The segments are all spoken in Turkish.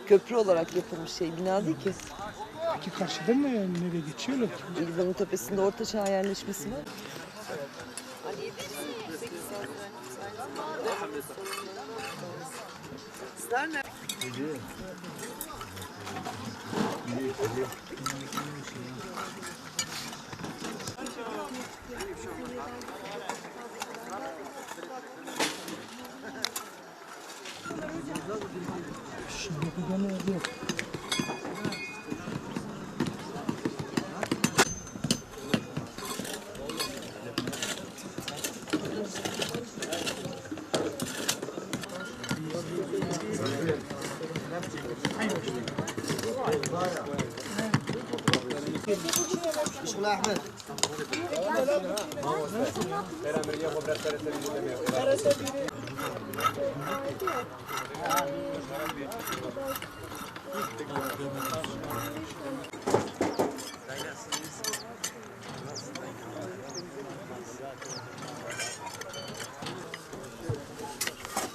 Köprü olarak yapılmış bina değil ki. Peki karşıdan mı nereye geçiyorlar ki? İlhan'ın tepesinde Orta Çağ yerleşmesi var. Şimdi burada ne oluyor? Ahmet.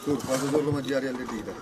Dur, fazla zorlama diğer yerlerde gider.